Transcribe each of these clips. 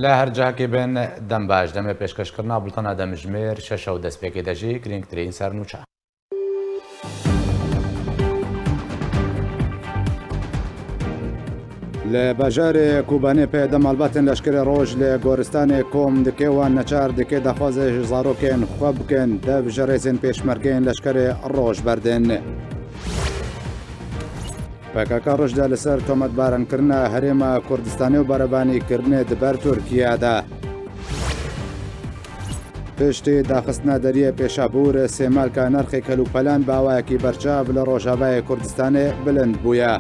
لا هەرجاکێ بن دەم باش دەمە پێشکەشکردنا بڵتەنە دەمژمێر شەشە و دەستپێکی دەژی گرنگترین سەرنوچە. لە باژارێ کوبانێ پێدە مەڵباتن لەشکرە ڕۆژ لە گۆرستانی کۆم دکێوان نەچار دکێ دەخوازێ زارۆکێن خوا بکەن دەبژەڕێزین پێشمەرگەین لەشکرێ ڕۆژ بەردن. پەکەکە ڕۆژدا لەسەر تۆمەتبارانکردنە هەرێمە کوردستانی و بەرەبانیکردنێ دەبەر تورکیادا. پشتی داخستنە دەریە پێشابور سێمالکە نرخی کەلوپەلان باوایەکی بەرچاو لە ڕۆژاوای کوردستانی بلند بووە.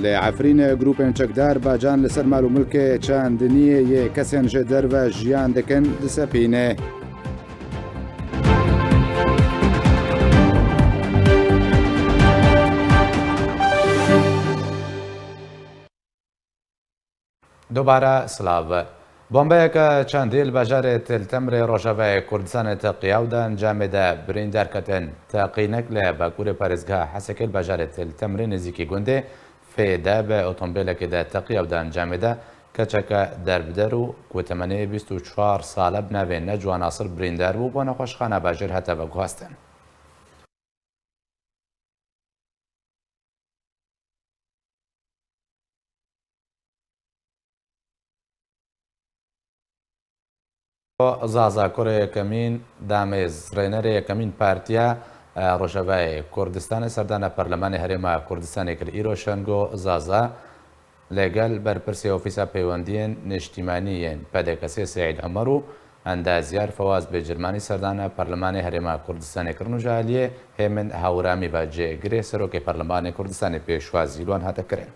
لە عفرینە گروپێن چەکدار باجان لەسەر مال و ملکێ چاندنیە یە کەسێن ژە دەربە ژیان دەکەن دسەپینێ. دووبارە سلااو. بۆمبەیەکە چەندێل باژارێ تلتەمرێ ڕۆژەوای کوردستانێتە قیاودا ئەنجامێدا بریندارکەتن تاقینەک لە باکوورێ پارێزگا حەسەکەل باژارێت تلتەمرێ نزیکی گوندێ فێدا بە ئۆتۆمبیلێکێدا تەقیاودا ئەنجامێدا کەچەکە دەربدەر و کوتەمەنەیە 24 ساڵە بناوێن نەجوان ناسر بریندار بوو بۆ نەخۆشخانە باژێر هەتە بەگواستن. زازا کوڕە یەکەمین دامێز ڕێنەرە یەکەمین پارتیە ڕۆژەوای کوردستانی سەردانە پەرلەمانی هەرێما کوردستانی کرد ئیرۆ شەنگۆ زازا لەگەل بەرپرسی ئۆفیسا پەیوەندیên نیشتیمانیên پەدەکەسێ سعید ئەمەر و ئەندازیار فەواز بێجرمانی سەردانە پەرلەمانی هەرێما کوردستانی کردن و ژالیێ هێمن هاورامی بە جێگرێ سەرۆکی پەرلەمانی کوردستانی پێشوازی لۆن هاتەکرێن.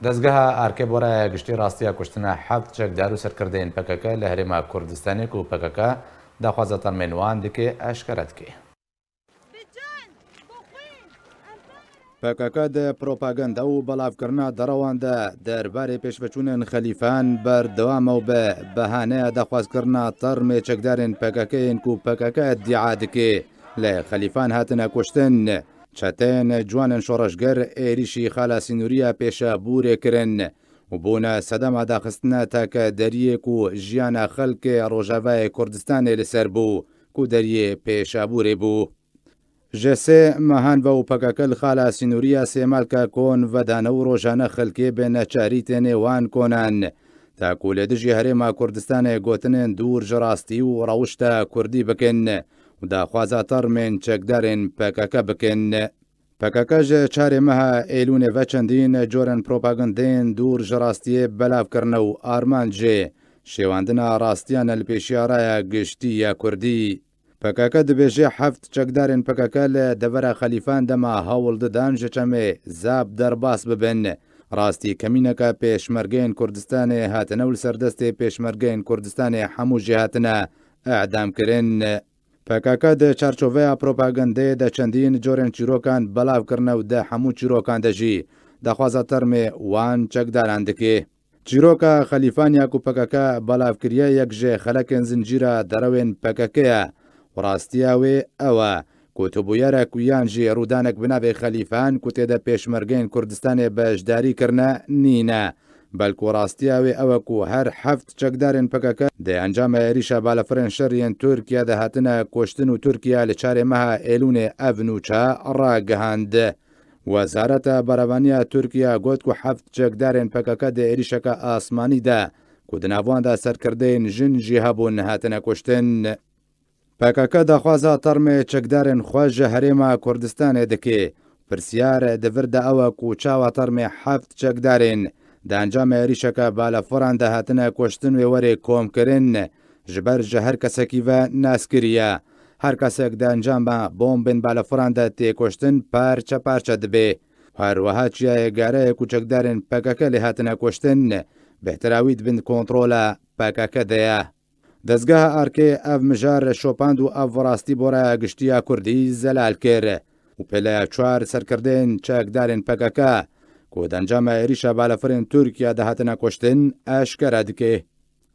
دەستگەها ئارکێ بۆرایە گشتی ڕاستیە کوشتنە 7 چەکدار و سەرکردەیەن پەکەکە لە هەرێما کوردستانێک و پەکەکە داخوازە تەرمێنوان دکێ ئاشکەرە دکێ. پەکەکە دە پرۆپاگەندە و بەڵاوکردنا دەڕەواندا دەربارەی پێشڤەچوونên خەلیفان بەردەوامە و بە بەهانەیە داخوازکردنا تەرمێ چەکدارên پەکەکەیەن و پەکەکە دیعا دکێ لە خەلیفان هاتنە کوشتن. چەتەن جوانن شۆڕەشگەر ئێریشی خالا سینووریە پێشە بورێکردن و بوونە سەدەما داخستنە تاکە دەریەک و ژیانە خەڵکێ ڕۆژاوای کوردستانی لەسەر بوو و دەریێ پێشەبورێ بوو. ژەسێ مەهان بە و پەکەکەل خالا سینووریە سێمالکە کۆن ڤەدانە و ڕۆژانە خەلکێ بێنەچاری تێنێوان کۆنان تاکو لە دژی هەرێما کوردستانی گوتنێن دوور ژڕاستی و ڕەوشتە کوردی بکەن و داخوازە تەرمێن چەکدارێن پەکەکە بکەن. پەکەکەژ چارێ مەها ئێلوونێڤە چەندین جۆرن پرۆپاگەندێن دوور ژڕاستیە بەلاوکردنە و ئارمانجێ شێواندنە ڕاستیانە لە پێشیارایە گشتی یا کوردی. پەکەکە دەبێژێ 7 چەکدارێن پەکەکە لە دەڤەرە خەلیفان دەما هەوڵ ددان ژە چەمێ زاب دەرباس ببن ڕاستی کەمینەکە پێشمەرگەین کوردستانی هاتنە و سەردەستێ پێشمەرگەین کوردستانی هەموو ژێهاتنە ئەعدامکردن. پەکەکە دە چارچۆڤەیە پرۆپاگەندەیە دە چەندین جۆرێن چیرۆکان بەلاوکردنە و دە هەموو چیرۆکان دەژی دەخوازە تەرمێ وان چەکداران دکێ. چیرۆکە خەلیفان یاک و پەکەکە بەلاوکریە یەکژێ خەلەکن زنجیرە دەرەوێن پەکەکەیە ڕاستیاوێ ئەوە کۆتبوویەرە کویانژێ ڕوودانێک بنابێ خەلیفان کو تێدە پێشمەرگەین کوردستانی بەشداریکردنە نینە بەلکو ڕاستیاوێ ئەوەکو هەر 7 چەکدارێن پەکەکە دە ئەنجامە عێریشە بالەفرێن شەڕیەن تورکیا دەهاتنە کۆشتن و تورکیا لە چارێ مەها ئێلوونێ ئەڤنوچا ڕاگەهاند. وەزارەتە بەرەوانیە تورکیا گوت و 7 چەکدارێن پەکەکە دە عێریشەکە ئاسمانیدا کو دناواندا سەرکردەین ژنجی هەبوون هاتنە کوشتن. پەکەکە دەخوازە تەرمێ چەکدارێن خۆشە هەرێما کوردستانی دکێ پرسیارە دەڤردا ئەوە و چاوە تەرمێ 7 چەکدارێن دانجامە عێریشەکە بالەفڕان داهاتنە کوشتن وێوەرێ کۆمکردن ji ber ji her kesekî ve naskiriye her kesek dencam be bombên balefran de têkoştin parça parça dibe herweha çiyayê gereyek û çekdarên PKK lê hatine koştin bêhtirawî dibin kontrola PKK de ye. Dezgeha Arkê ev mijar şopand û ev rastî boraya giştiya Kurdî zelal kir û pêleya çar serkirdên çekdarên PKK ku dencama êrişa balefirên Tirkiye de hatine koştin eşkere dike.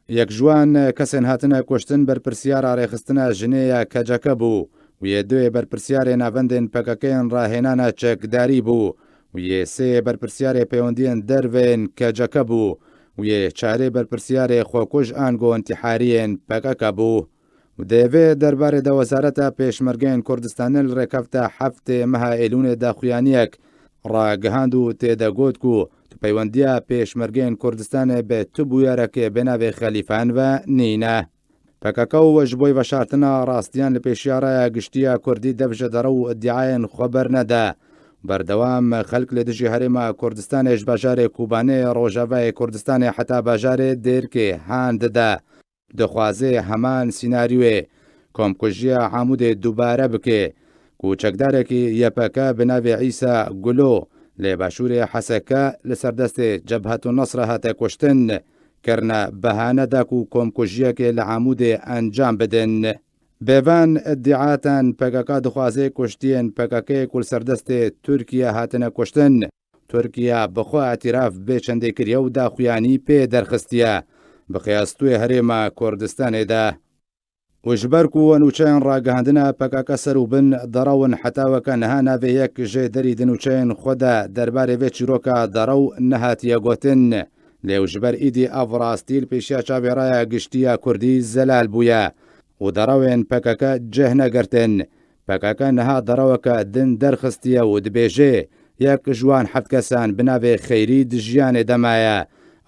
Yek ji wan kesên hatine koştin berpirsiyara rêxistina jinê ya keceke bû و یە دوێ بەرپرسیارێ ناوەندên پەکەکەیان ڕاهێنانە چەکداری بوو و یە سێ بەرپرسیارێ پەیوەندیان دەرڤێن کەجەکە بوو و یە چارێ بەرپرسیارێ خۆکوژ ئانگۆ ئەنتیحاریên پەکەکە بوو و دەیەوێت دەربارەدا وەزارەتە پێشمەرگەیەن کوردستانە لە ڕێکەفتە هەفتێ مەها ئێلونێ داخوایانیەک ڕاگەهاند و تێدەگوت و پەیوەندیە پێشمەرگەیەن کوردستانê بێ تبوویارەکێ بێناوێ خەلیفان و نینە پەکەکە و ji بۆی veşartina rastiyan li pêşiyaraya giştiya Kurdî devje dere û iddiayên xwe bernede berdewam xelk li dijî herêma Kurdistanê ji bajarê Kobanê Rojavayê Kurdistanê heta bajarê Dêrkê han dide dixwaze heman sînaryوê komkujiya Hamûdê dubare bike ku çekdarekî YPK bi navê Îsa Gulo lê başûrê Heseke li ser destê Cebhetun Nesr hate kuştin کرنە بەهانەدا و کۆمکوژیەکێ لە عمودێ ئەنجام بدەن. بێڤان ئەدعاتان پەکەکە دخوازێ کوشتیان پەکەکەی کول سەردەستێ تورکیا هاتنە کوشتن. تورکیا بخوا ئەتیراف بێ چەندێک کریە و داخویانی پێ دەرخستیە بەخیاستوێ هەرێما کوردستانێدا. وژبەرک و نوچەیان ڕاگەهاندنە پەکەکە سەر و بن دەڕەون حتاوەکە نەها ناوێیەک ژێ دەری دنوچەیان خۆدا دەربارێ vê çîroka dere û nehatiye gotin. لێو ji ber îdî ev rastî li pêşiya çavêraya giştiya Kurdî zelal bûye û derewên PKK cih negirtin. PKK niha dereweke din derxistiye û dibêje yek ji wan heft kesan bi navê Xeyrî di jiyanê de maye.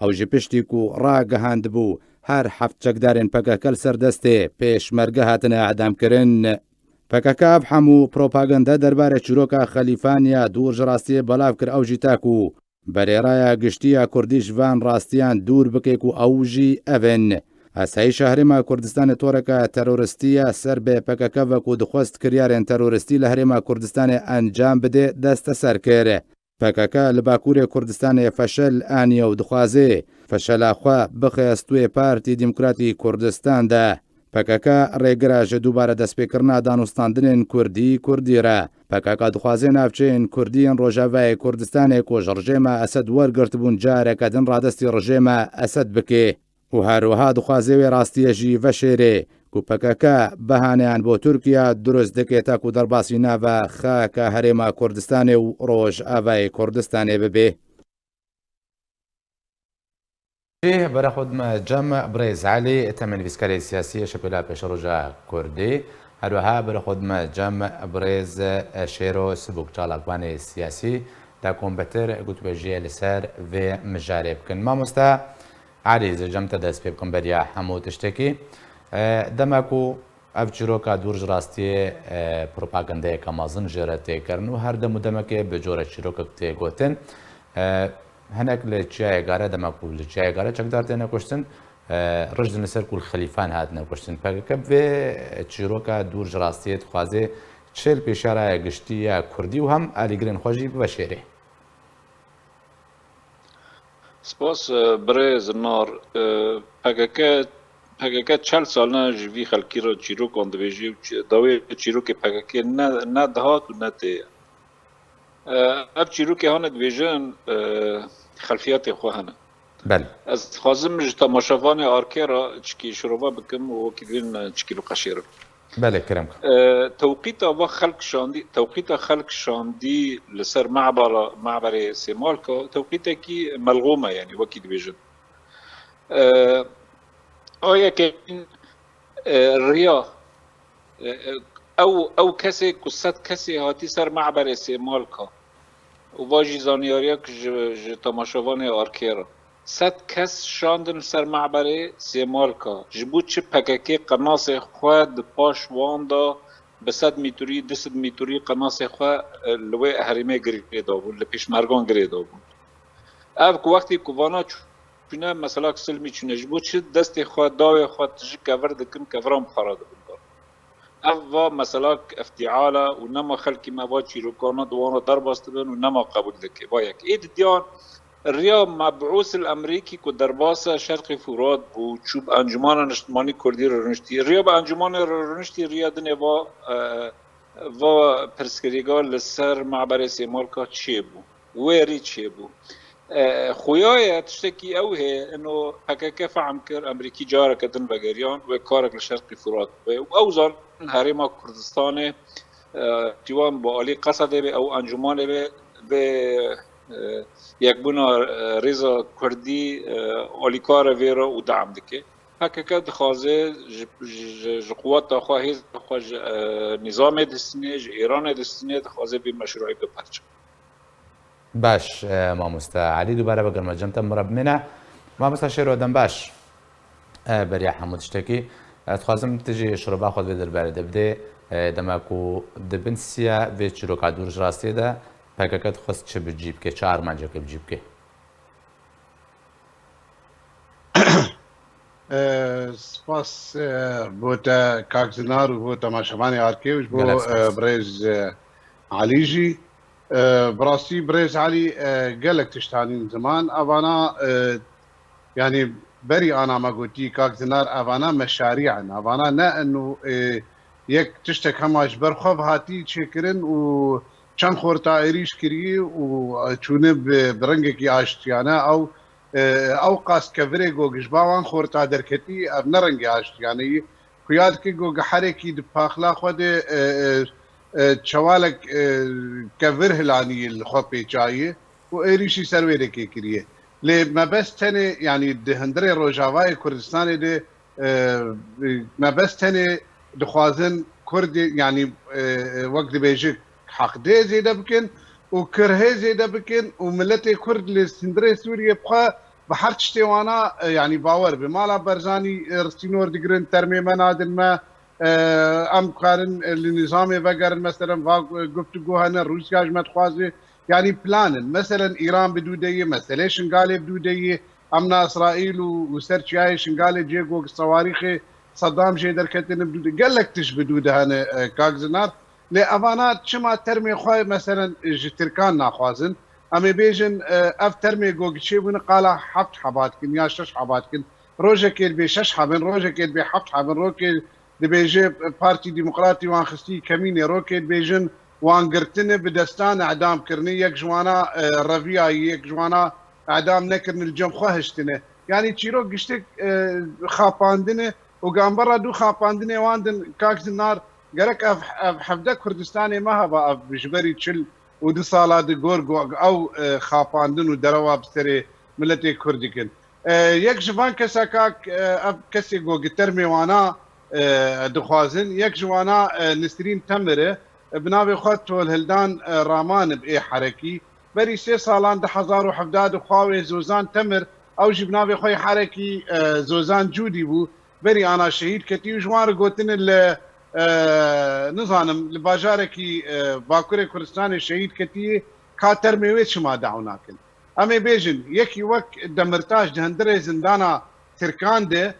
Ew ji piştî ku ragihandibû her heft çekdarên PKK li ser destê pêşmerge hatine edamkirin. PKK ev hemû propaganda derbarê çîroka Xelîfan ya dûr ji rastiyê belav kir ew jî te ku berêraya giştiya Kurdî ji van rastiyan dûr bike ku ew jî ev in. Esayîşa Herêma Kurdistanê toreka teroristî ya ser bê PKK ve ku dixwest kiryarên teroristî li Herêma Kurdistanê encam bide desteser kir. PKK li Bakurê Kurdistanê feşel aniye û dixwaze feşela xwe bixe stûyê Partî Demokratî Kurdistan de. PKK rêgira ji dubare destpêkirina danûstandinên Kurdî Kurdî re. PKK dixwaze navçeyên Kurdiyên Rojavayê Kurdistanê ku ji rejêma Esed wergirtibûn careke din radestî rejêma Esed bike û herwiha dixwaze wê rastiye jî veşêrê ku PKK behaneyan bo Tirkiya durust dike ta ku derbasî nava xaka Herêma Kurdistanê û Rojavayê Kurdistanê bibe. بەرەخۆت جەم برێز عەلی تەمەنویستکارێ سیاسی شەپێلا پێشەڕۆژە کوردی هەروەها بەرەخۆتمە جەم برێز شێرۆ سبوک چالاکوانێ سیاسی تا کۆمبەتر گوتبێژیە لەسەر vê mijarê bikin. Mamosta عەلیز جەمتە dest pê bikin beriya hemû tiştekî demek ku ev çîroka dûr ji rastiyê propagandayeka mezin jê re têkirin û her dem û demekê bi corek çîrokek tê gotin. هەنێک لە چیایە گارە دەماکو لە چیایە گارە چەکدار تێنە کوشتن ڕژدن لەسەر کول خەلیفان هاتنە کوشتن پەکەکە بێ چیرۆکە دوور ژ ڕاستیت خوازێ چێل پێشارایە گشتیە کوردی و هەم ئالیگرن خۆشی بەشێرێ. سپاس برێز نار پەکەکە چەل ساڵە ji vî xelkî re çîrokan dibêjî û dawê çîrokê pekekê ne dihat û ne tê. ev çîrokê hane dibêjin xelfiyatê xwe hene. Ez dixwazim ji temaşevanê arkê re çikî şirova bikim û wekî divên çikî li qeşêrim. Tewqîta va xelk şandî tewqîta xelk şandî li ser meعberê Sêmalka tewqîtekî melğûm e yanî wekî dibêjin. Ayekê riya ew kesê ku sed kesê hatî ser meعberê Sêmalka û va jî zaniyariyek ji temaşevanê arkê re. Sed kes şandin ser meعberê Sêmalka ji bo çi PKK qenasê xwe di paş wan da bi 100 mîturî 200 mîturî qenasê xwe li wê herêmê girê dabûn li pêşmergan girê dabûn. Ev ku wextê ku vana çûne mesela silmî çûne ji bo çi destê xwe dawê xwe tijî kevir dikin keviran bixara dibin. Ev va mesela eftiala û nema xelkî me va çîrokana diwana derbas dibin û nema qebûl dike. Vayek ê diyan riya mebûsil Emerîkî ku derbasa Şerqê Furat bû çû bi Encumana Niştimanî Kurdî re rûniştî. Riya bi Encumana re rûniştî riya dinê va pirsgirêga li ser meعberê Sêmalka çê bû. Wê rî çê bû. خویای تشتکی او هی انه حکاکه فهم کر امریکی جاره کدن بگریان و کارک لشرق فرات و او زان هریما کردستان دیوان با علی قصده به او انجمن به یک بنا رضا کردی آلیکار ویرا و دعم دکه حکاکه دخوازه قوات خواهی نظام دستینه ایران دستینه دخوازه به مشروعی به پرچم باش مامۆستا علی دووبارە بە گەرمەجەمتە مڕەبمێنە مامۆستا شێرۆدەم باش بەریا هەموو شتێکی دخوازم تژی شڕۆبا خۆت بێ دەربارە دەبدێ دەماک و دەبن سیە بێ چیرۆکا دوورژ ڕاستێدا پەکەکەت خۆست چ بجی بکێ چ ئارمانجەکە بجی بکێ سپاس بۆ کاکزنار و بۆ تەماشەوانی ئارکێوش بۆ برێز علیژی براستی برێز علی gelek tiştanîn ziman evana yani berî ana me gotî kakzinar evana meşariyan evana ne enû yek tiştek hema ji ber xwe hatî çêkirin û çend xorta êrîş kiriye û çûne bi rengekî aştiyane ew qaskevirê gogijba wan xorta derketî ev ne rengê aştiyaneyî ku ya dike gogeherekî di paxla xwe de çewalek kevir hilaniyê li xwe pêçayê û êrîşî ser wê de kêkiriye. Lê me bes tenê yanî di hindirê Rojavayê Kurdistanê de me bes tenê dixwazin Kurdê yanî wek dibêje heqdê zêde bikin û kirhê zêde bikin û milletê Kurd li sindirê Sûriyê bixwe bi her tiştê wana yanî bawer bi mala Berzanî ristînor digirin termê me nadin me em karin li nizamê vegerin meselen va guftugû hene Rûsya ji me dixwaze yani planin meselen İran bi dûdeyê meselê şingalê bi dûdeyê emna İsraîl û serçiyayê şingalê cê gog sewarîxê Saddam jê derketine bi dûde gelek tişt bi dûde hene kakzinar lê evana çima termê xwe meselen ji Tirkan naxwazin em ê bêjin ev termê gogîçê bûne qala heft hebatkin ya şeş hebatkin rojekê bê şeş hebin rojekê bê heft hebin rokê dibêje Partî Demokratî wan xistî kemînê rokê dibêjin wan girtine bi destan edamkirinê yek ji wana reviyayî yek ji wana edam nekirin li cem xwe hiştine yanî çîrok giştek xapandine û gambera dû xapandinê wan din kakzinar gerek ev hevde Kurdistanê me heba ev ji berî çil û du sala di gor ew xapandin û derewa bi serê milletê Kurd dikin. Yek ji van keseka ev kesê gogî termê wana dixwazin yek ji wana Nisrîn Temirê bi navê xwe Tolhildan Raman bi ê herekî berî sê salan 2017 dixwa wê Zozan Temir ew jî bi navê xwe herekî Zozan Cûdî bû berî ana şehîd ketî û ji wan re gotinin li nizanim li bajarekî Bakurê Kurdistanê şehîd ketiyê ka termê wê çima dew nakin. Em ê bêjin yekî wek Demirtaş di hindirê zindana Tirkan de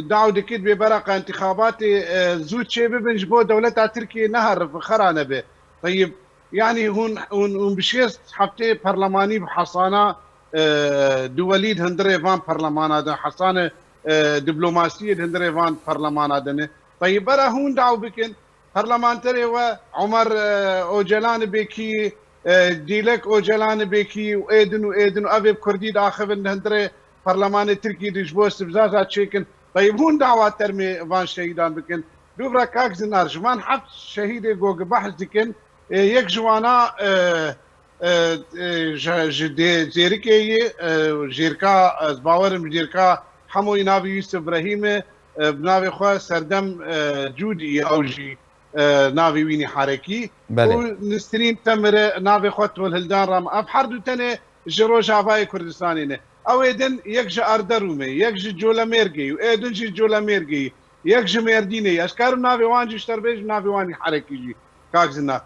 daw dikit bê berqa intixabatê zû çê bibin ji bo dewleta Tirkiye neher xera nebe. Tayyib yani hûn bi şêst heftê perlemanî bi hesana duwelî di hindirê van perlemana de hesane diplomasiyê di hindirê van perlemana de ne. Tayyib bera hûn daw bikin perlemanterê we Umer Öcalan bêkî Dilek Öcalan bêkî û êdin û ev ê Kurdî daxivin di hindirê perlemanê Tirkiyê ji bo sibzaza çêkin طيب هون دعوة ترمي فان شهيدان بكن دوبرا كاكزنار جوان حفت شهيدي جوج بحث دكن يك جوانا زيركي جيركا زباورم جيركا حمو نابي يوسف ابراهيم بنابي خوا سردم جودي اوجي نابي ويني حركي ونسترين تمر نابي خوا والهلدان رام افحردو تنه جرو جافاي كردستاني او ایدن یک جا اردرومه یک جا جولامرگی و ایدن جا جولامرگی یک جا مردینه اشکارم ناوی وان جشتر بیش ناوی وانی حرکی جی کاغزنا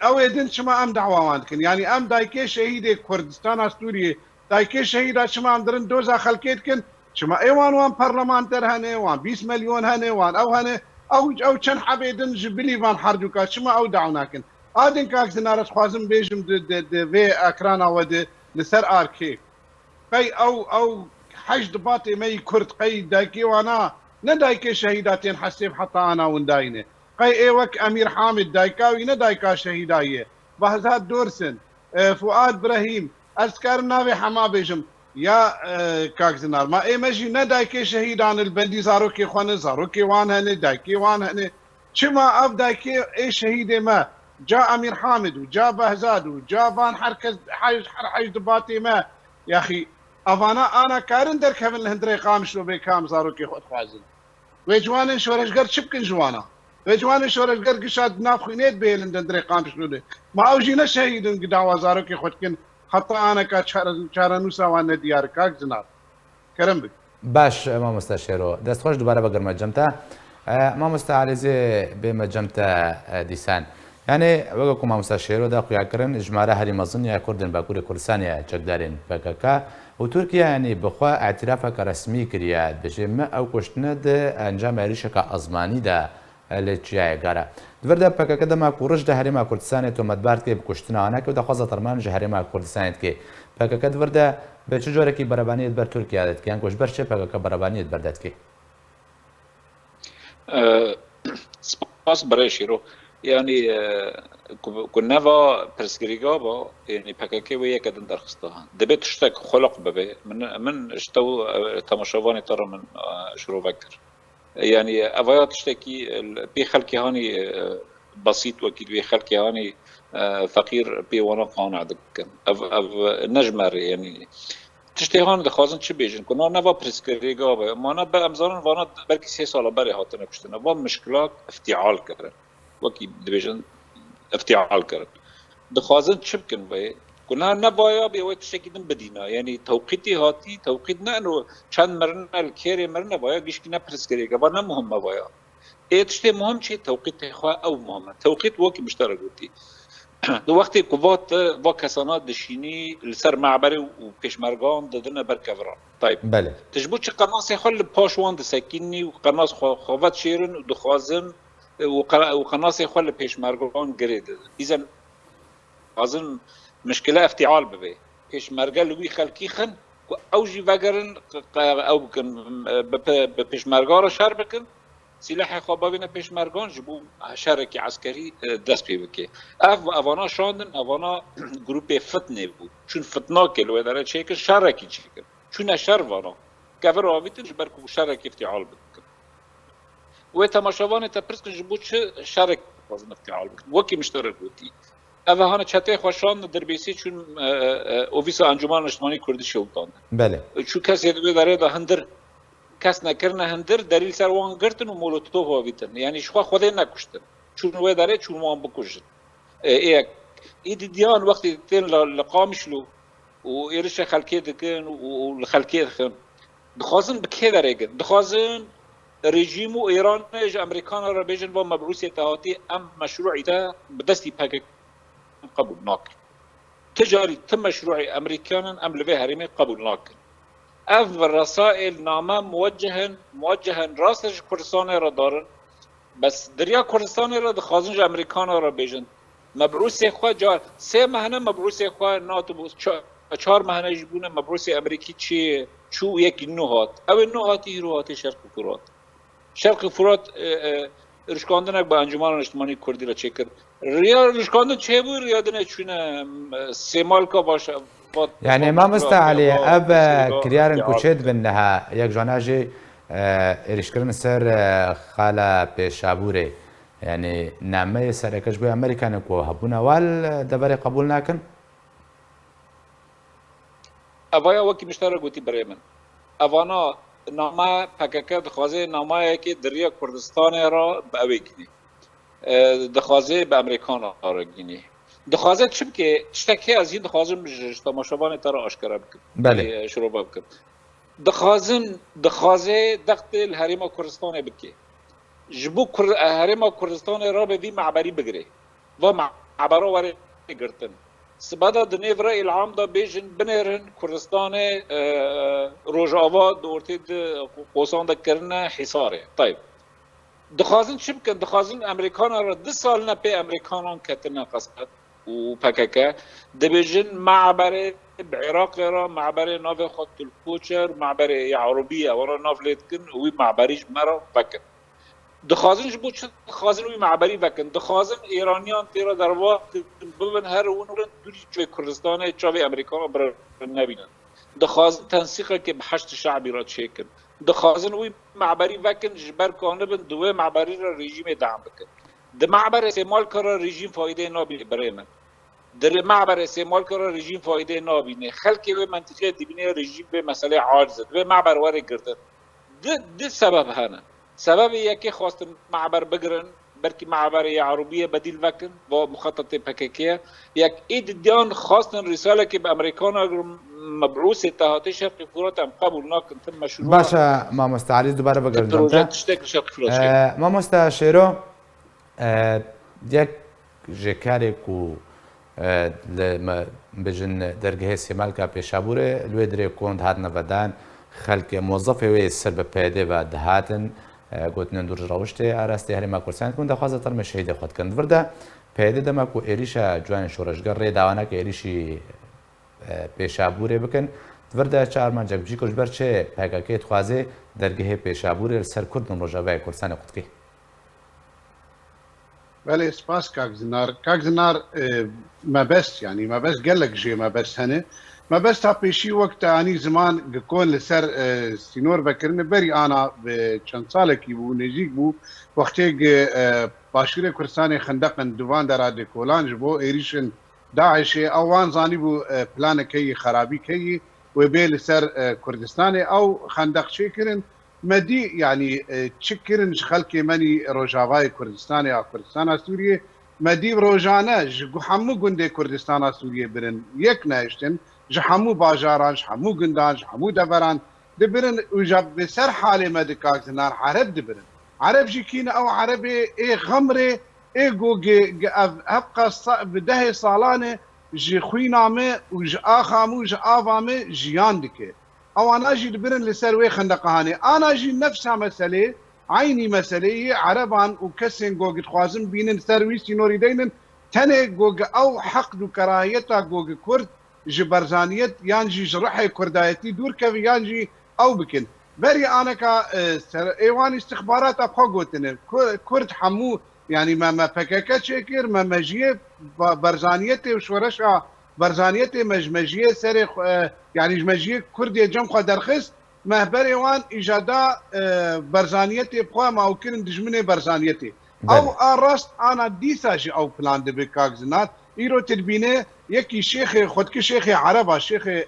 او ایدن شما ام دعوا وان کن یعنی ام دایکه شهید کردستان استوریه دایکه شهید شما ام درن دوزا خلقیت کن شما ایوان وان پارلمانتر هنه وان 20 مليون هنه وان او هنه او چند حبیدن جبلی وان حردو که شما او دعونا کن آدن کاغزنا رس خوازم بیشم ده اکرانا و ده لسر آرکی قي او حشد باطي مي كرد قي دايكي وانا ندايكي شهيداتين حسيب حتى انا ونداينه قي ايوك امير حامد دايكاوي ندايكا شهيدايه بهزاد دورسن فؤاد ابراهيم أذكر نابي حما بيجم يا كاك زنار ما إيه مجي ندايكي شهيدان البندي زاروكي خوان زاروكي وان هني دايكي وان هني شما أف دايكي إيه شهيدي ما جاء أمير حامد وجاء بهزاد وجاء بان حركز حيج دباتي ما يا أخي أنا كارن در كمن الهندري قامش لو بيكام زاروكي خود خوازن ويجوان شورش قرد شبكن جوانا ويجوان شورش قرد قشاد ناف خينيت بيلن دندري قامش لو ما أوجينا شهيدن قداوا زاروكي خود كن حتى أنا كشارنوسا وانا ديار كاك زنار كرم بك باش مامۆستا شێرۆ دەستخۆش دووبارە بە گەرمەجەمتە مامۆستا عەلیزێ بێمە جەمتە دیسان یانێ وەگەکو مامۆستا شێرۆدا قویاکردن ژمارە هەری مەزن یا کوردن باکووری کوردستانیە چەکدارین پەکەکە و تورکیا ینی بخوا ئاعترافەکە ڕەسمی کردە دەژێمە ئەو کوشتنە ئەنجام عێریشەکە ئەزمانیدا لە چیایەگارە دووەردە پەکەکە دەما کوڕژدا هەرێما کوردستانی تۆمەتبار کێ بکوشتنەوانەکە و دەخوازە تەرمانژ هەرێما کوردستانیت کێ پەکەکە دووەردە بە چ جۆرەکی بەرەبانیت بەر تورکیا دەتکەیان گۆش بەر چێ پەکەکە بەرەبانیت بەردەتکێ سپاس برای شیرو یعنی کنوا پرسگریگا یعنی پککی و یک دن درخسته دبیت شتک خلق ببه من اشتو تماشاوانی ترى من شروع بكر يعني أفيات اشتكي بي خلقي هاني بسيط وكيل بي خلقي هاني فقير بي وانا قانع دكن نجمر يعني تشتي هان دخوازن چه بيجن كنا نوا برسكريغا ما انا بامزان وانا بركي 3 سال بري هاتنا كشتنا و مشكلات افتعال كرن وكي ديفيجن افتعال كرن دخوازن چه بكن بي كنا نبايا بيوي تشكيدن بدينا يعني توقيتي هاتي توقيتنا انه چند مرن الكيري مرن بايا گيشكنا برسكريغا وانا مهم بايا ايه تشتي مهم چي توقيت اخوا او مهم توقيت وكي مشترك وتي دو وقتی قوات و کسانات دشینی لسر معبری و پیشمرگان دادن برکفران طيب بله تجبو چه قناص خل پاشوان دسکینی و قناص خوات شیرن و دخوازن و قناص خل پیشمرگان گرید اذا اظن مشكله افتعال ببي پیشمرگا لوی خلکی خن او جی وگرن او بکن پیشمرگا را شر بکن سلاح خوابابين پیشمرگان جبو شركي عسكري دست پی بکه اوانا شاندن اوانا گروپ فتنه بود چون فتنا کل و داره چه که شرکی چه که چون شر وانا کفر آویتن جبرکو شرکی افتعال بکن و تماشاوان تپرس کن جبو چه شرک وزن افتعال بکن وکی مشترک بودی اوهانا چته خوشان دربیسی چون اوفیس انجمن اجتماعی کردی شوتان بله چون کسی داره ده هندر کس نکرنه هندر دلیل سر وان گرتن و مولوتوف آویتن یعنی شخوا خودی نکشتن چون وی داره چون وان بکشن اید دیان وقتی تین لقامش لو و ایرش خلکی دکن و خلکی دکن دخوازن بکه داره گن دخوازن رژیم و ایران اج امریکان را بیجن و مبعوثی تهاتی ام مشروعی تا بدستی پاک قبول ناکن تجاری تم مشروعی امریکان ام لوی هریمی قبول ناکن اف رسائل نامه موجهن راستش کردستان را دارن بس دریا کردستان را دخوازنج امریکان را بیجن مبعوث خوا جار 3 ماهه مبعوث خوا ناتو 4 ماهه جبونه مبعوث امریکی چی چو یک نوهات او نوهاتی روحات شرق فرات رشکاندنک با انجمن اجتماعی کردی را چه کرد ریا رشکاندن چه بود ریادنه چونه سیمال کا باشه يعني ما مستعلي اب كريارن كوشيد بنها يك جوناجي اريشكرن سر خاله بشابوري يعني نامه سركش بو امريكان كو هبونا وال دبر قبول ناكن ابايا وكي مشترك وتي بريمن افانا نامه پکک دخوازه نامه که دریا کردستان را به اویگینی دخوازه به امریکان را گینی دخوازه چیم که چتکی از این دخوازه تماشاوان ترا آشکار بکن بله شروع بکن دخوازه دخت الحریم کردستان بکی جبو حریم کردستان را به وی معبری بگیره و معبرا وره گرتن سبادا دنیو رأی العام دا بیجن بنیرن کردستان روجاوا دورتی قوسان دا کرنه حصاره طيب دخوازن چی بکن دخوازن امریکان را 2 سال نپی امریکانان کتنه قصد و پککه دبیجن معبر بعراق را معبر ناف خط الكوچر معبر عربیه ورا ناف لیتکن و معبریش مرا پکن دخوازن جبو چه دخوازن وی معبری بکن دخوازن ایرانیان تیرا در وقت ببن هر اون دوری چوی کردستان چاوی امریکا بر نبینن دخوازن تنسیقه که به حشد شعبی را چیکن دخوازن وی معبری بکن جبر کانه بن دوی معبری را رژیم دعم بکن ده معبر استعمال کرا رژیم فایده نابی برای من در معبر استعمال کرا رژیم فایده نابینه خلقی به منطقه دیبینه رژیم به مسئله عاجزه به معبر واره گرده ده سبب هنه سبب یکی خواستن معبر بگرن برکی معبر عربیه بدیل وکن و مخطط پککیه یک اید دیان خواستن رساله که به امریکان مبعوث اتحاد شرقی فرات هم قبول نکن تم مشروع باشه مامۆستا علی دووبارە بەگەردم پروژه تشتێک شرقی فرات مامۆستا شێرۆ یەک ژێکارێک و بژن دەرگەهەیە سێمالکە پێشابوورێ لێ درێ کۆند هاتنە بەدان خەلکێ مۆزەفێ وێ سەر بە پێدێ بە دەهاتن گوتنێن دوور ڕەوشتێ ئاراستی هەرێما کوردستان کون دەخوازە تەرمە شەهیدە خۆتکەن وردە پێدە دەمەک و ئێریشە جوانی شۆڕژگەر ڕێ داوانەکە ئێریشی پێشابوورێ بکەن وردە چارمانجەک بژی کوژبەر چێ پێگەکەی خوازێ دەرگەهەیە پێشابوورێ سەر کوردن ڕۆژاوای کوردستانی قوتکەی بله سپاس کاک زنار ما بس يعني ما بس قال لك شيء ما بس هنا ما بس تابي شيء وقت اني زمان كون لسر سينور بكرني بري انا بچند سال کی بو نزیک بو وقتی باشور کردستان خندقن دوان دراد کولانج بو ایریشن داعش اوان زانی بو پلان کی خرابی کی و به لسر کردستان او خندق شکرن مدی يعني تشكرن خلقي مني روجاواي كردستان يا كردستان سوريا مدی روزانه جو همو گنده کردستان سوریه برن یک نشتن جو همو باجاران همو گندان همو دبران دبرن وجب بسر حال مدکاک نار عرب دبرن عرب جيكين او عربي اي غمره اي جو ابقى بده سالانه جي خوينامه وج اخامو ج افامه جيان دكه او انا جي دبرن لسر وي خندقهاني انا جي نفسها مساله عيني مسألة عربان وكسن جوج خوازم بينن سرويس ينوريدين تنه جوج أو حقد وكراهيته جوج كرد جبرزانيت يانجي جرحي كردايتي دور كفي يانجي أو بكن بري أنا كا إيوان استخبارات أبخوتنا كرد حمو يعني ما فكاكة شكر ما مجيه برزانيته وشورشها برزانيته مجمجيه سري يعني مجيه كرد يجمع درخص مهبري وان إجادة برزانيتي بخوا ما وكرن دجمني برزانيتي أو أرست أنا ديساجي أو بلان دي بكاكزنات إيرو تدبينه يكي شيخي خودك شيخي عربا شيخي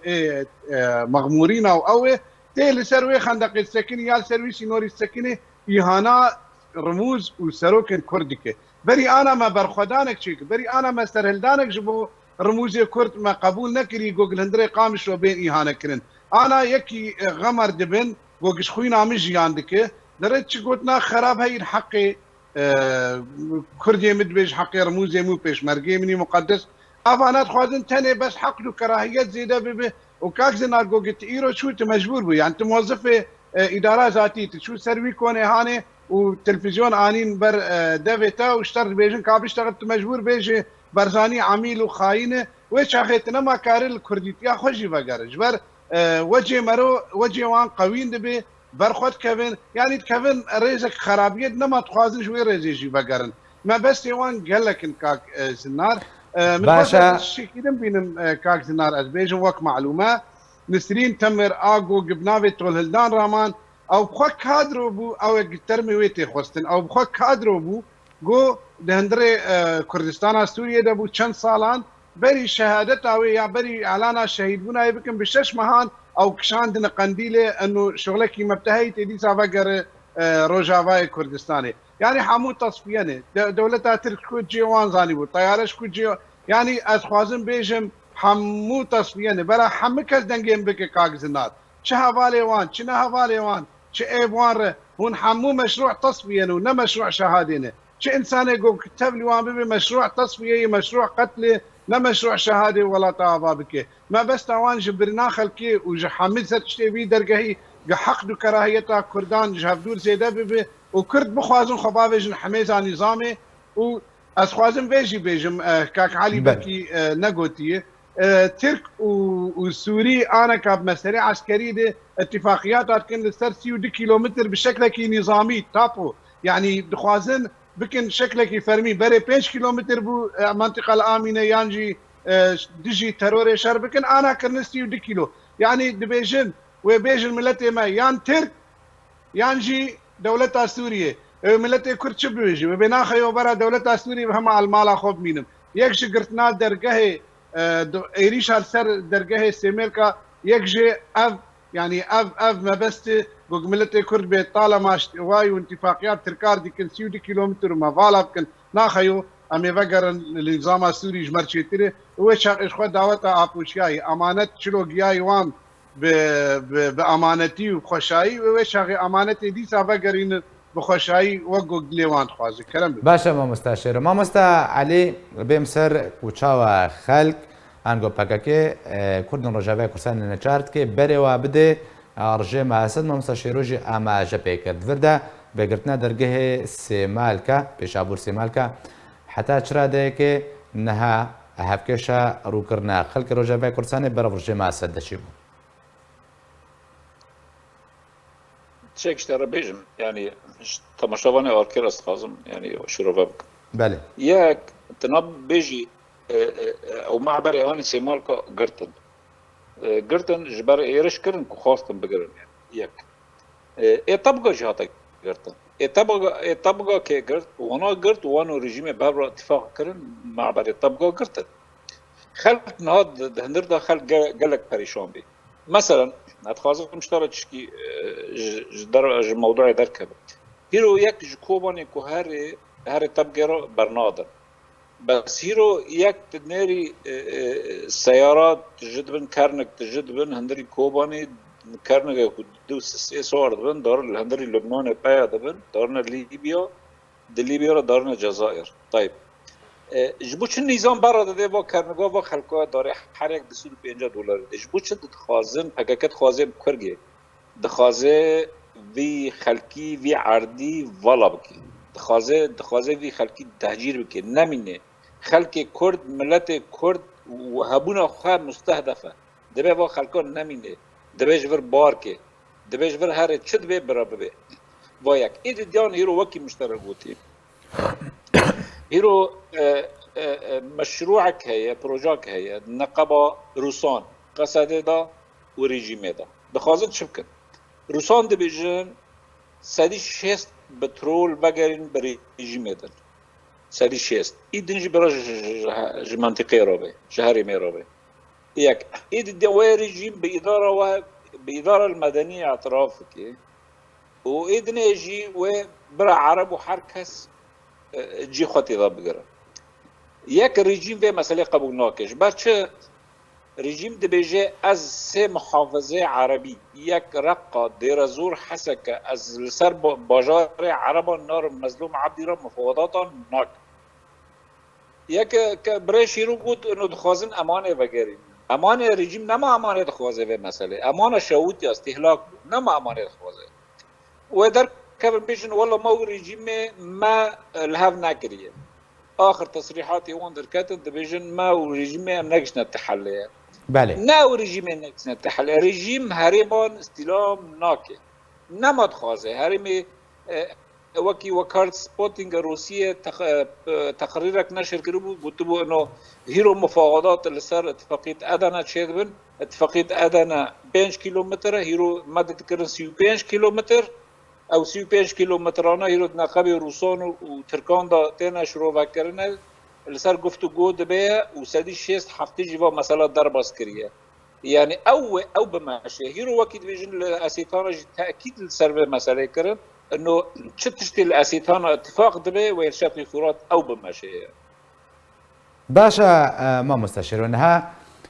مغمورين أو أوي تيل سروي خندق السكيني يال سروي سينوري السكيني إهانا رموز وسروكن كردك بري أنا ما برخدانك شيك بري أنا ما سرهلدانك جبو رموزي كرد ما قبول نكري جوجل هندري قامش وبين إهانة كرن أنا يكي غمر دبن وقش خوينا مجي عندك درت قلتنا خراب هاي الحق كردي مدبج حق رموزي مو بيش مرقي مني مقدس أفانات خوازن تاني بس حق له كراهيات زيادة ببه وكاكزن أرجو قلت إيرو شو تمجبور بي يعني موظف إدارة ذاتية شو سروي كونه هاني وتلفزيون آنين بر دافيتا واشتغل بيجن كاب اشتغلت مجبور بيجي برزاني عميل وخاينه ويش أخيتنا ما كارل كرديتيا خوشي بقر جبر وجه مرو وجه وان قوين دبي برخوت كفن يعني كفن ريزك خرابيت نما تخوازن شوي ريزيجي بقرن ما بس يوان قال لك ان كاك زنار باشا شكيدن بين كاك زنار ازبيجن وك معلومه نسرين تمر اغو جبناوي تولهلدان رامان او بخوك كادرو بو او ترمي ويتي خوستن او بخوك كادرو بو جو دهندري كردستان سوريا دبو چند سالان بري شهادتها ويا بري اعلانها شهيد بنا يبكن بشش مهان او كشاندنا قنديله انه شغلك مبتهي تدي سافقر روجافاي كردستاني يعني حمو تصفيانه دولتها ترك كو جيوان زاني طيارش كو جيو يعني ازخوازن بيجم حمو تصفيانه بلا حمك دنگين بك كاغزنات شهوالي وان شنا هوالي وان شايبوان هون حمو مشروع تصفيانه ون مشروع شهادينه شي انسان يقول كتب لي وان بمشروع تصفيه مشروع قتل لا مشروع شهاده ولا طابا بك ما بس توان جبرنا خلكي وجحمد ستشتي بي درجهي حقد كراهيتها كردان جهبدور زيده بي وكرد بخوازن خبابجن حميزه نظامي و اسخوازن بيجم كاك علي بكي نغوتي ترك وسوري انا كاب مسري عسكري دي اتفاقيات كن لسر 30 كيلومتر بشكل كي نظامي تابو يعني دخوازن بكن شكلك يفرمي بري 5 كيلومتر بو منطقه الامنه يانجي دجي ترور شر بكن انا كرنستي 2 كيلو يعني دبيجن وبيجن ملتي ما يان ترك يانجي دولة سوريا ملتي كرد شبيجي وبناخ يوبرا دولة سوريا هم على المال خوب مينم يكش قرتنا درجه ايريش سر درجه سيميركا يكجي اف يعني اف ما بس قوق ملتي كرد بيت طالما واي وانتفاقيات تركار دي كن 2 كيلومتر ما فالا كن ناخيو امي فقر النظام السوري جمرشي تري وش اخو دعوته ابوشياي امانه شلو جاي وام بامانتي وخوشایی و شاغي امانتي دي سابا قرين بخوشایی وقو ليوان خوازي كلام باشە مامۆستا شێرە مامۆستا علی بێم سەر کوچاوە خەلک ئەنگۆ پەکەکێ کوردن ڕۆژاوای کوردستانی نەچارتکێ بەرێوە بدێ ڕژێ ماسەد مامۆستا شێرۆژی ئاماژە پێکرد وردا بێگرتنە دەرگەهێ سێمالکە پێشابور سێمالکە حتا چرادەیەکێ نەها هەفکێشە ڕووکردنا خەلکی ڕۆژاوای کوردستانی بەرە ڕژێ ماسەد دەچی بوو تشيك ترى بيجم يعني تماشواني أركير استخازم يعني شروفك بله ياك تنب بيجي او معبر هون سيمالكا قرتن جبر ايرش كرن خاصتن بقرن يعني ياك طبقه جهاتك قرتن طبقه كي قرت وانا قرت وانا رجيم بابر اتفاق كرن معبر طبقه قرتن خلق نهاد هندر دا خلق قالك بريشان بي مثلا اتخاذ مشترك شكي در موضوع دركب هيرو يك جكوباني كو هاري طبقه برنادر بس هيرو يك تنيري سيارات تجد بن كارنك تجد بن هندري كوباني كارنك دوس صور بن دار الهندري لبنان بايا دبن دارنا ليبيا ليبيا دارنا الجزائر طيب جبوش النظام برا ده با كارنگا با خلقا داره هر یک $250 جبوش دخوازن پاکت خوازه بکرگه دخوازه وی خلقی وی عردی والا بکی دخوازه وی خلقی تهجیر بکی نمینه خلق کرد ملت کرد و هبونا خواه مستهدفه دبه با خلقا نمینه دبه جور بار که دبه جور هر چد به برا ببه و یک این دیان هیرو وکی مشترک بودیم هيرو مشروعك هي بروجاك هي نقبة روسان قصده دا وريجيمه دا بخازن شبكن روسان دي بيجن سادي شيست بترول بقرين بريجيمه دا سادي شيست ايدنجي براج منطقي روبي شهري ميروبي ياك ايد دي ريجيم بإدارة المدنية اعترافك وايدن يجي وبرا عرب وحركس جي خطي ضا بقرا ياك الرجيم في مسألة قبول ناكش بچه رجيم دبيجي از سه محافظة عربي ياك رقا دير زور حسك از لسر باجار عربا نار مظلوم عبدي را مفاوضاتا ناك ياك بريشيرو قد انو دخوازن امانه وگرين امانه رجيم نما امانه دخوازه في مسألة امانه شهود يا استهلاك نما امانه دخوازه ودر كابن بيجن والله ما رجيم ما الهاف ناكريه اخر تصريحاتي وندر كاتن ديفيجن ما رجيم نقش نتحلى بله نا رجيم نقش نتحلى رجيم هريمان استلام ناكي نمد خازه هرمي وكي وكارت سبوتينج روسيا تقريرك نشر كربو بتبو انه هيرو مفاوضات اللي صار اتفاقيه ادنا تشيدبن اتفاقيه ادنا 5 كيلومتر هيرو مدة كرن 5 كيلومتر او 35 كيلومترانه هيرو نقبه روسان و ترکان دا تینا شروع وکرنه لسر گفتگو دبه و سدی 6 هفته جوا مثلا درباس کریه يعني او بماشي هيرو وكيد فيجن الاسيتانا تاكيد لسر مساله كرن انه تشتي الاسيتانا اتفاق دبه ويرشات الفرات او بماشي باشا ما مستشير انها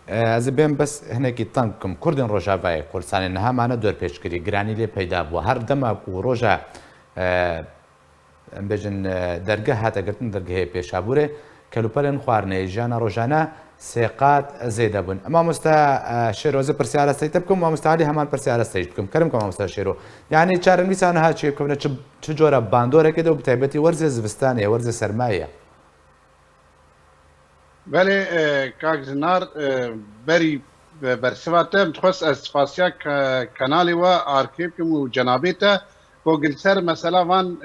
از بین بس هنگی تانکم کردن روجاوای کردستان انها معنا دور پیش کردی گرانی لی پیدا بو هر دم کو روجا بجن درگه هاتا گرتن درگه پیشابوره کلوپلن خوارنه جانا روجانا سیقات زیده بون اما مستا شیروز پرسیار استیت بکم و مستعلی همان پرسیار استیت بکم کرم کم مستا شیرو یعنی چارن میسان ها چی بکم چه جورا باندوره کده و بتایبتی ورز زوستانیه ورز سرمایه بله کاک زنار بری برسواتم تخص از فاسیا کانالی و آرکیب کم و جنابیتا گوگل سر مثلا وان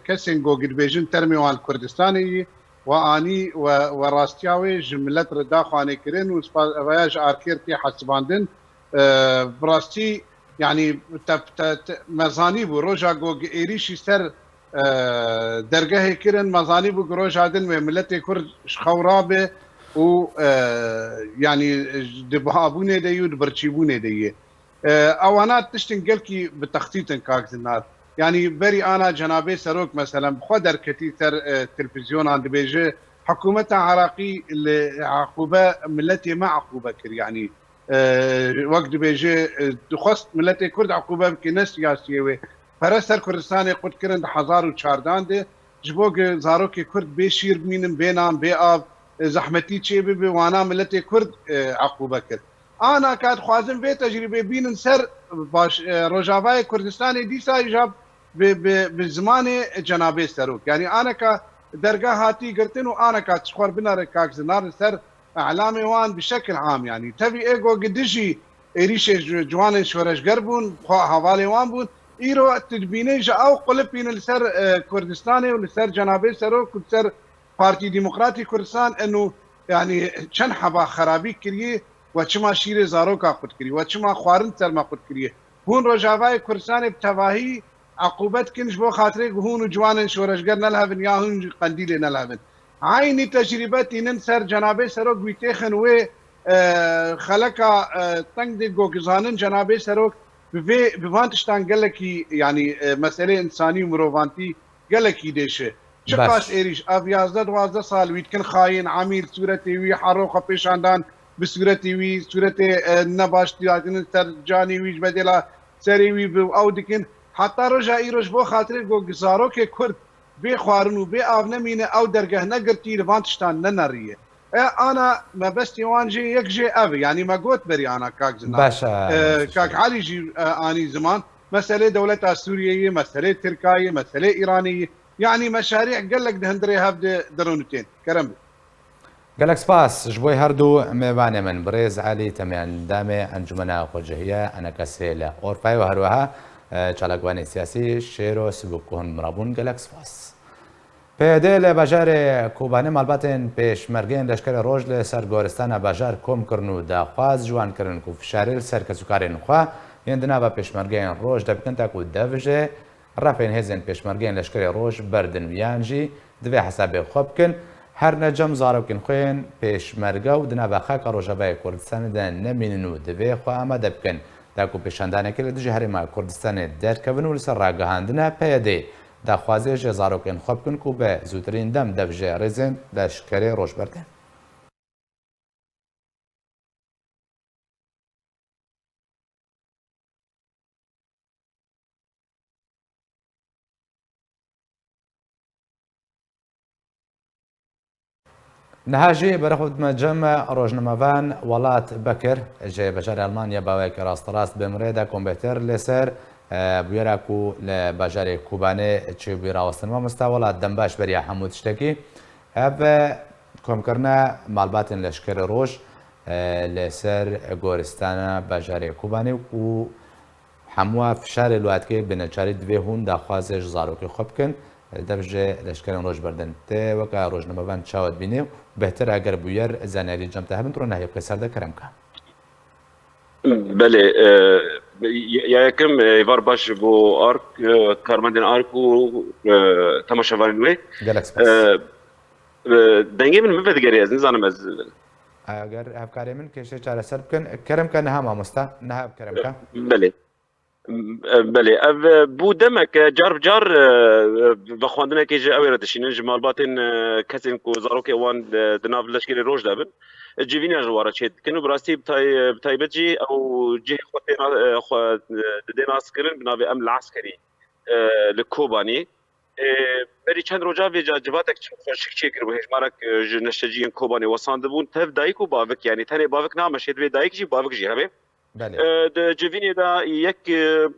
کسین گوگل بیژن ترمی وان کردستانی و آنی و راستیاوی جملت ردا خانه کرن و ویاج آرکیرتی حسباندن براستی يعني مزاني بو روجا جوج إيريشي سر درجه كرن مزاني بو روجا دن ملتي كرد شخورابه و يعني دبهابونه ديو دبرشيبونه دي اوانات تشتن قلكي بتخطيط كاكز النار يعني بري انا جنابي سروك مثلا بخدر كتي سر تلفزيون عند بيجي حكومتها عراقي عقوبه ملتي ما عقوبه كر يعني وقت بيجي دخست ملتي كرد عقوبه بكنس سياسيه فرسر كردستان قد كرن حزار وشاردان دي جبوك زاروكي كرد بيشير بمينم بينام بياب زحمتي تشيبي وانا ملتي كرد عقوبه كرد انا كاد خوازم في تجربه بين سر باش روجافاي كردستاني ديسا يجاب بزمان جنابي سروك يعني انا كدرجه هاتي قلتن وانا كتشخور بنا ركاك زنار سر اعلامي وان بشكل عام يعني تبي ايجو قدشي اريش جوان شورش قربون حوالي وان بون ايرو تدبينيج او قلبين لسر كردستاني ولسر جنابي سروك ولسر بارتي ديمقراطي كردستان انه يعني چن حبا خرابي كريه وچما شیر زاروکا خود کری وچما خوارن سرما خود کری هون روجاوای کردستان بتواهی عقوبت کنش بو خاطر هون جوان شورشگر نلهبن یا هون قندیل نلهبن عینی تجربت اینن سر جنابه سروک ویتخن و خلقا تنگ دی گوگزانن جنابه سروک بوانتشتان گلکی يعني مسألة إنسانية ومروفانتي گلکی دیشه چقاس ایریش اف 11 سال ويتكن خاين عميل صورتي وي حروقه پیشاندان بصورتي وي صورتي نباش تياتن ترجاني ويج بدلا سري وي او دكن حتى رجا ايروش بو خاطر گو گزارو که کرد بي خوارنو بي اونمينه او درگه نگرتي لوانتشتان ننريه انا ما بس يوانجي يكجي ابي يعني ما قلت بري انا كاك زمان باشا كاك علي جي اني زمان مساله دولتها السوريه مساله تركيه مساله ايرانيه يعني مشاريع قال لك دهندري هبد درونتين كرم قالك سباس جبوي هردو ميواني من بريز علي تميان دامي انجمنا خوجهية انا كسيلة اورفاي وهروها چالقواني سياسي شيرو سبوكوهن مرابون قالك سباس پیاده لباجار کوبانه مالباتن پیش مرگین لشکر روز لسر گورستان باجار کم کرنو داخواز جوان کرن کو فشارل سر کسوکارین خوا یندنا با پیش مرگین روز دبکن تا کو دوجه رافین هزن پیش مرگین لشکر روز بردن ویانجی دوی حساب خوب کن هر نجم زاروکن خوین پیش مرگا و دنا با خاک روجابای کردستان دن نمیننو دوی خوا آماده بکن تا کو پیشاندانه کل دو جهرما کردستان در کونو لسر راگهاندنا پیاده داخوازی جزاروکن خوب کن کو به زودترین دم دبجه رزن لشکر روش بردن. نهاجي برخود مجمع روجنموان ولات بكر جاي بجار ألمانيا باوك راست بمريدا كمبيوتر لسر بيراكو لبجار كوباني تشي بيراوستن ومستوى دنباش بريا حمود شتكي هذا كم كرنا معلومات لشكر روج لسر غورستان بجار كوباني و حموا فشار الوقت كي بنشاري دوی هون داخوازش زاروكي خوب کن دبجه لشکرین روز بردن ته وکا روزنامه‌وان چاوت بینه بهتر اگر بویر زناری جمع تهمت رو نهی قصر ده کرم که بله یا یکم یوار باش بو آرک کارمندن آرک و تماشاوان وی گلکس پس دنگی من مفید گری از نزانم از اگر افکاری من کشه چاره سر بکن کرم که نه مامستا نه کرم که بله او بو دمك جار بخواندنا كي جا اويرا دشين جمال باطن كسين كو زاروك وان دناف لشكري روج دابن جيفينا جوارا تشيد كنو براستي بتاي بتجي او جي خوتنا دينا سكرن بنابي ام العسكري لكوباني بري چند روجا في جواتك خوشك چيكر بهش مارك نشجين كوباني وساندبون تف دايكو باوك يعني تاني باوك نامشيد في دايك جي باوك جي هبه د جوینی دا یک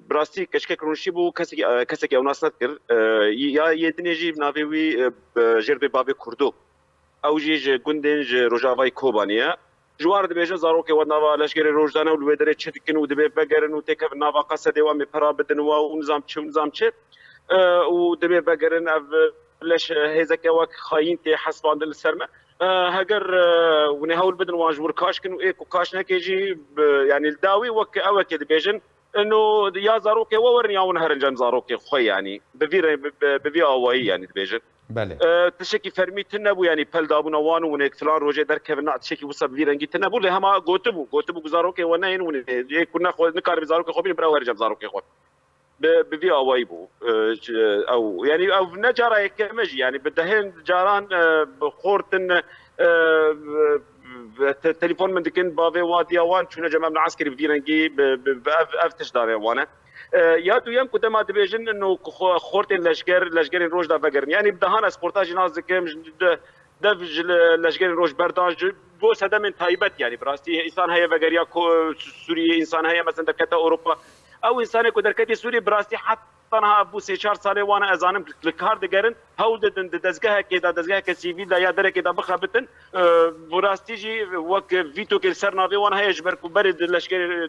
براستی کشک کرونشی بو کسی اون اسناد کر یا یدنیجی ناوی جرب باب کردو او جی گوندن روجاوای کوبانیا جوار دبیجن زاروک و نوا لشکر روزانه و لودره چتکن و دبی بگرن و تک نوا قصد و می پرا بدن و نظام چه و دبی بگرن اف لش هزک و خاين تی حسبان دل سرمه هجر ونهول بدن واجور كاشكن وإيكو كاش نكيجي يعني الداوي وك أو كده بيجن إنه يا زاروكي وورني أو نهرنجان زاروكي خوي يعني بفي أوي يعني بيجن بله تشكي فرمي تنبو يعني بل دابونا وانو ونك فلان روجي در كفنا تشكي وصل فيرنجي تنبو لهما قوتبو زاروكي ونين ون كنا خو نكار بزاروكي خوبين براو هرجم زاروكي خو بفي أوي بو أو يعني أو نجارة كمجي يعني بدهن جاران بخورتن تليفون من دكين بافي وادي وان شو نجمع من عسكري بفيرنجي بأفتش داري وانا يادو يم كدما دبيجن انه خورتين لشجر روج دا فقرن يعني بدهان اسبورتاج ناز كم دفج لشجر روج برداج بو سدا من تايبت يعني براستي انسان هي فقريا سوري انسان هي مثلا دكتا اوروبا او انسان كو دركتي سوري براستي حتى انا بو 4 ساله وانا ازانم الكار دقرن هول دزقها كده دزقها كسيفيل دا يا درك كده بخبتن براستيجي وك فيتو كل سرنافي وانا هي جبركو برد لشكر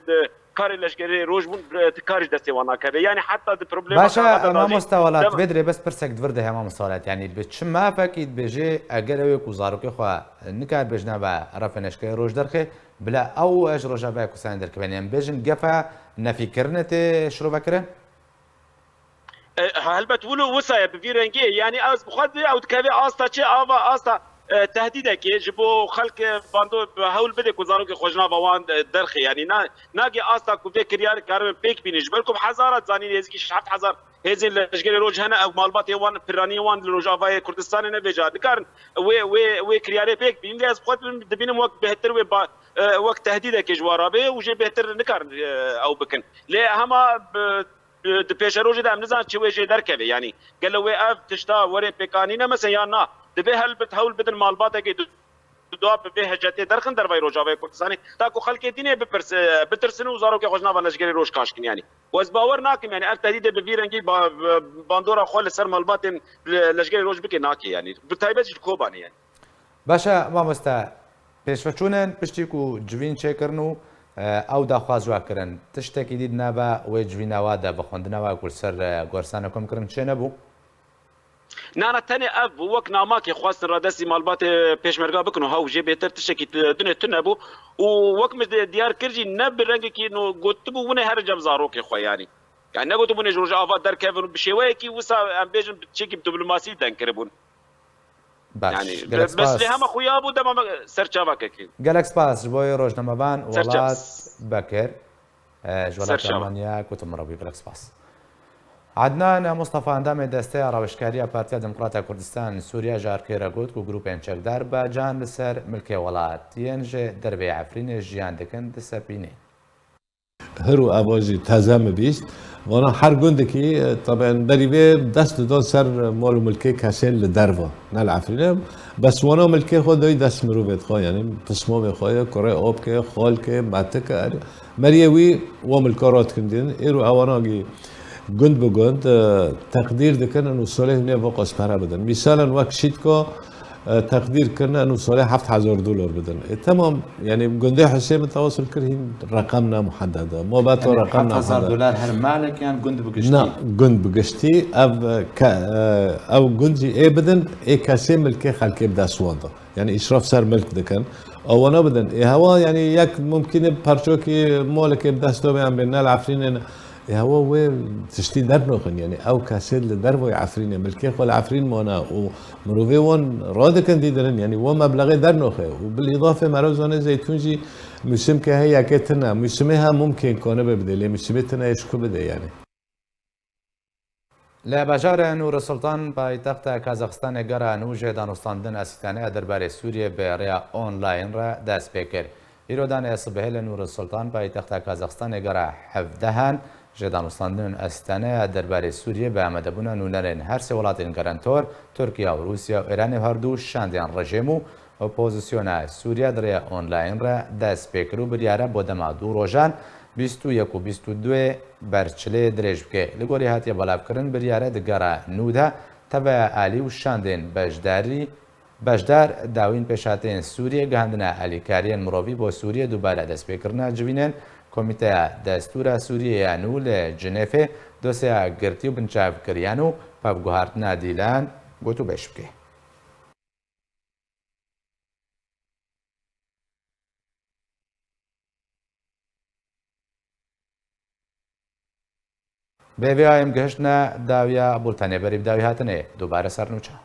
كار لشكر روجبون تكارج دستي وانا كده يعني حتى البروبليم باشا ما مستوالات بدري بس برسك دورده ما مستوالات يعني بتشما فاكيد بيجي اجروك وزاروك خو نكار بجنا با رفنشك روج درخه بلا او اج روجا باكو ساندر كبنيم بيجن قفا نفي كرنته شرو بكره هل بتقولوا وسا بفيرنجي يعني از بخد او تكافي استا تشي افا استا تهديدك جبو خلق باندو هول بدك وزاروك خوجنا بوان درخي يعني ناقي استا كو فكر يار كارم بيك بينج بالكم حزارات زاني يزكي شحت حزار هزين لشغل روج هنا او مالبات يوان براني وان لروجافاي كردستان نبيجا دكار وي كرياري بيك بين لاز بخد دبين وقت بهتر وقت تهديدك جوارابي وجي بهتر نكار او بكن لا هما دبيش روجي دا نزان شوي جي دركبه يعني قال له وقف تشتا وري بيكانينا مثلا يا نا دبي هل بتحول بدن مالباتك دواب به جاتي درخن در روجاوي كردستاني تاكو خلق ديني بترسن وزارو كي خوجنا بلشغري روج كاشكن يعني واز باور ناكم يعني اف تهديد بفيرنجي باندورا خول سر مالبات لشغري روج بك ناكي يعني بتايبت كوباني يعني باشا ما مستا پێشفەچوونن پشتێک و جوین چێکردن و ئەو داخوازواکردن تشتێکی دید نابە وێ جویناوادا بە خوێندنەوە کورسەر گۆرسانە کۆمکردن چێ نەبوو؟ نانا تاني اب وك ناماكي خواستن رادسي مالبات بيشمرغا بكنو هاو جي بيتر تشكي دنيا تنبو ووك مش ديار كرجي نب رنگي نو غوتبو ونه هر جم زاروكي خو يعني نغوتبو نه جورج افا در كيفن بشيويكي وسا امبيجن تشكي دبلوماسي دنكربون يعني بس لهم خويا ابو دم سرچاوكي جالكس باس بوي روجنامهبان ولات بكر جولات المانيا كتم ربي جالكس باس عدنان مصطفى اندام دەستەی ڕاوێژکاریە پارتیا دموکراتە کوردستان سووریا ژارکێرە گوت و گروپێن چەکدار بە جان لەسەر ملکێ وڵات یەنژێ دەربێ عەفرینێ ژیان دەکەن دەسەپینێ هەرو ئاوازی تازەمە بیست وانا هەر گوندێکی طبعا بەریبێ دەست دۆ سەر مۆڵ و ملکەی کەسێن لە دەرەوە نە لە عەفرینە بەس وانا ملکەی خۆ دۆی دەست مرۆڤێت خۆ یعنی پسمۆمێ خۆیە کوڕێ ئۆبکێ خۆڵکێ ماتەکە مەریەوی وە ملکە ڕۆتکردین ئێرو ئەواناگی گوند به گوند تقدیر دکن انو ساله نه واقع اسپره بدن مثلا وقت شیدکو تقدیر کنه انو ساله $7,000 بدن تمام يعني گنده حسين متواصل كرهين رقم محدده ما باتو يعني رقم $7,000 هر مالك يعني گند بگشتی لا گند بگشتی او گندی ای بدن ای کسی ملکه خلقی بده سوانده يعني اشراف سر ملك دکن او انا بدن ای هوا يعني یک ممکنه پرچوکی مالک بدستو بیان بین العفرین هو تشتي درنوخن يعني او كاسيد لدربو عفرين ملكي خو العفرين مونا ومروفي وون رادكن ديدرن يعني و مبلغي درنوخه وبالاضافه مروزانه زيتونجي موسم كهي كتنا موسمها ممكن كونه ببدل موسمتنا يشكو بده يعني لا بجار نور السلطان پایتەختە کازاخستان گەڕا نوژێ دانوستاندن ئەسیتانەیە دەربارەی سووریە بە ڕێیا ئۆنلاین ڕە دەست پێ کرد ئیرۆدانەیە سبەهێ لە نور السلطان پایتەختە کازاخستان گەڕا حەڤدەهان ژێدانوستاندن ئەسیتانەیە دەربارەی سووریە بە ئامادەبوونە نونەرێن هەر سێ وڵاتین گەرانتۆر تورکیا و رووسیا و ئێرانی هەردوو شاندیان ڕژێم و ئۆپۆزیسیۆنە سووریا دڕێ ئۆنلاین ڕە دەست پێکرد و بریارە بۆ دەما دوو ڕۆژان 21 و 22 بەرچلێ درێژ بکە لە گۆری هاتیە بەڵاوکردن بریارە دگەڕە نودا تەبە ئالی و شاندێن بەشداری بەشدار داوین پێشاتێن سووریە گەهاندنە ئەلیکاریان مرۆڤی بۆ سووریە دووبارە دەستپێکردنا جوینێن کۆمیتەیە دەستورە سووریەیان و لە جنێفێ دۆسەیە گرتی و بنچاوکردیان و پاپگوهارتنا دیلان گوتو بێش بکەی. بێڤێوایم گەشتە داویە بولتەنێ بەریب داوی هاتنێ دووبارە سەرنوچە.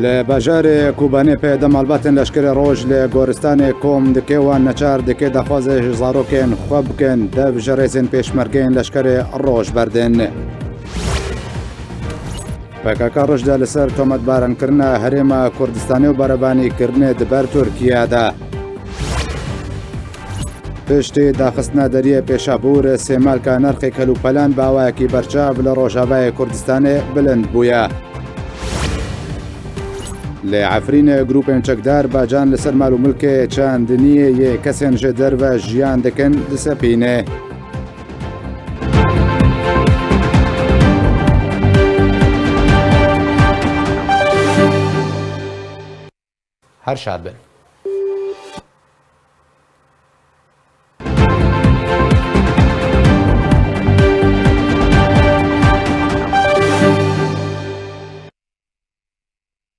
لە باژارێ کوبانێ پێدە ماڵباتن لەشکری ڕۆژ لە گۆرستانی کۆم دکێوان نەچار دکێ دەخوازێ زارۆکێن خوا بکەن دەبژەڕێزن پێشمەرگەین لەشکری ڕۆژ بەردن. پەکەکە ڕۆژدا لەسەر تۆمەتبارانکردنە هەرێمە کوردستانی و بەرەبانیکردنێ دەبەر تورکیادا. پشتی داخستنە دەریە پێشابور سێمالکە نرخی کەلوپەلان باوایەکی بەرچاو لە ڕۆژاوای کوردستانی بلند بووە. لە عفرینە گروپێن چەکدار باجان لەسەر مال و ملکێ چاندنیە یە کەسێن ژە دەرڤە ژیان دەکەن دسەپینێ. هەر شاد بن.